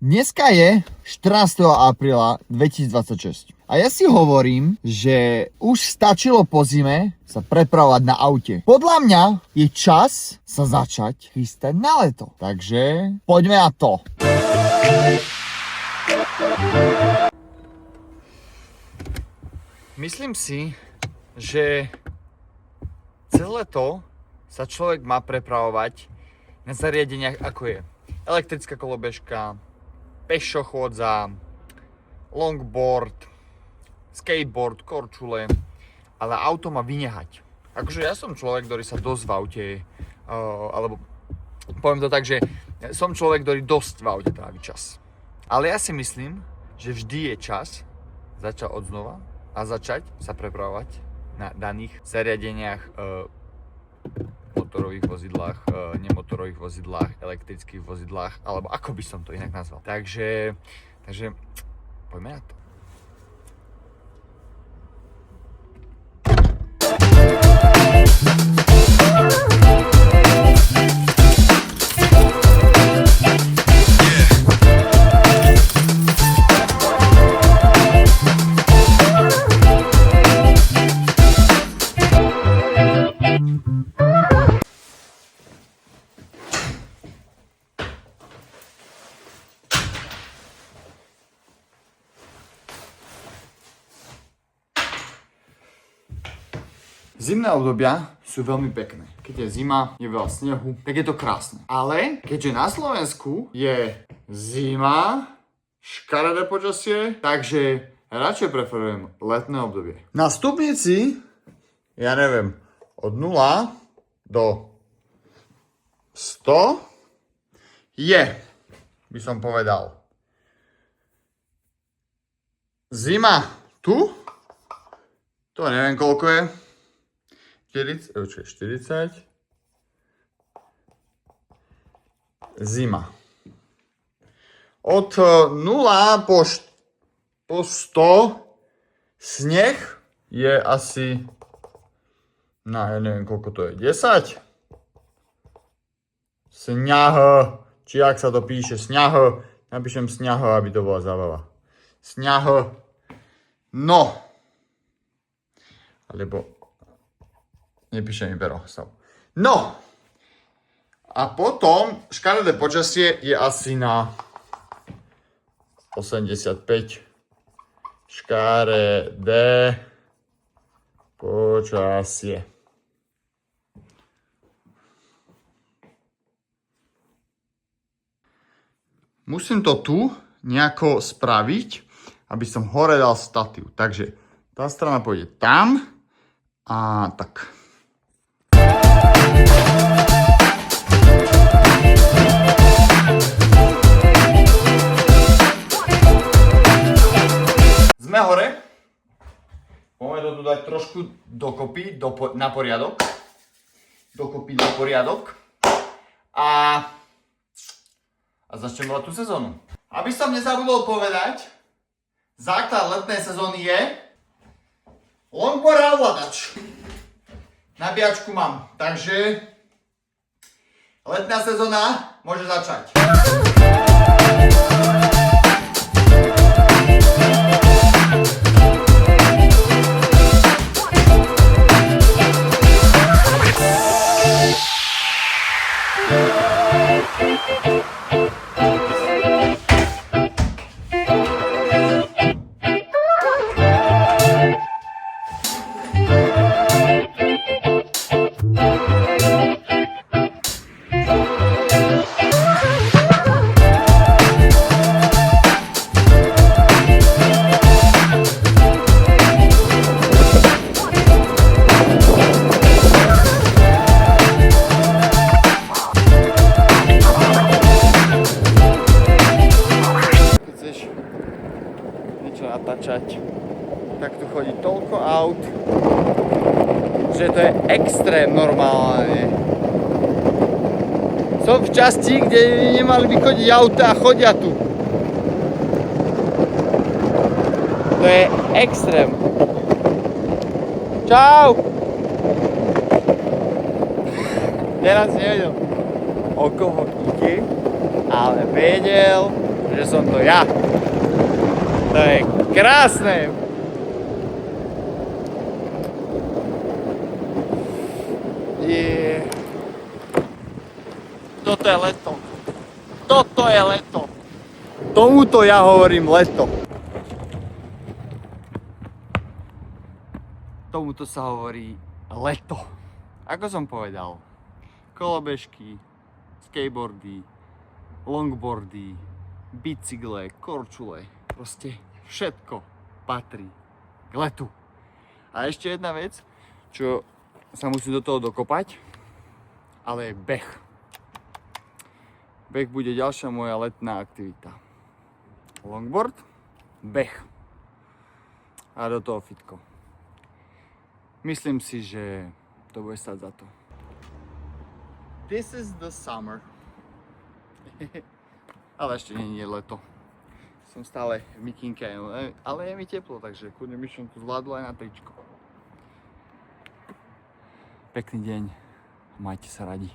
Dneska je 14. apríla 2026 a ja si hovorím, že už stačilo po zime sa prepravovať na aute. Podľa mňa je čas sa začať chystať na leto. Takže poďme na to. Myslím si, že celé leto sa človek má prepravovať na zariadeniach ako je elektrická kolobežka, pešochôdza, longboard, skateboard, korčule, ale auto má vynehať. Akože ja som človek, ktorý sa dosť v aute, alebo poviem to tak, že som človek, ktorý dosť v aute trávi čas. Ale ja si myslím, že vždy je čas začať odznova a začať sa prepravovať na daných zariadeniach, motorových vozidlách, nemotorových vozidlách, elektrických vozidlách, alebo ako by som to inak nazval. Takže poďme na to. Zimné obdobia sú veľmi pekné. Keď je zima, je veľa snehu, tak je to krásne. Ale keďže na Slovensku je zima, škaredé počasie, takže radšej preferujem letné obdobie. Na stupnici, ja neviem, od 0 do 100 je, by som povedal, zima tu, to neviem koľko je, 40. Zima. Od 0 po 100 sneh je asi, no ja neviem koľko to je, 10? Sňah, či jak sa to píše, sňah, napíšem sňah, aby to bola zábava. Sňah, no, alebo nepíše mi pero. No. A potom škaredé počasie je asi na 85. Škaredé počasie. Musím to tu nejako spraviť, aby som hore dal statív. Takže tá strana pôjde tam a tak. Sme hore. Poďme to tu dať trošku dokopy, na poriadok. Dokopy na poriadok. A začneme tú sezónu. Aby som nezabudol povedať, základ letnej sezóny je longboard a ovládač. Nabíjačku mám, takže letná sezóna môže začať. Natáčať, tak tu chodí toľko aut, že to je extrém normálne. Som v časti, kde nemali by chodiť auta a chodia tu. To je extrém. Čau! Teraz nevedel, o koho ide, ale vedel, že som to ja. To je krásne. Toto je leto. Toto je leto. Tomuto ja hovorím leto. Tomuto sa hovorí leto. Ako som povedal, kolobežky, skateboardy, longboardy, bicykle, korčule, proste všetko patrí k letu. A ešte jedna vec, čo sa musí do toho dokopať, ale je beh. Beh bude ďalšia moja letná aktivita. Longboard, beh a do toho fitko. Myslím si, že to bude stať za to. This is the summer. Ale ešte nie je leto. Som stále v mikinke, ale je mi teplo, takže kľudne by som to zvládol aj na tričko. Pekný deň, majte sa radi.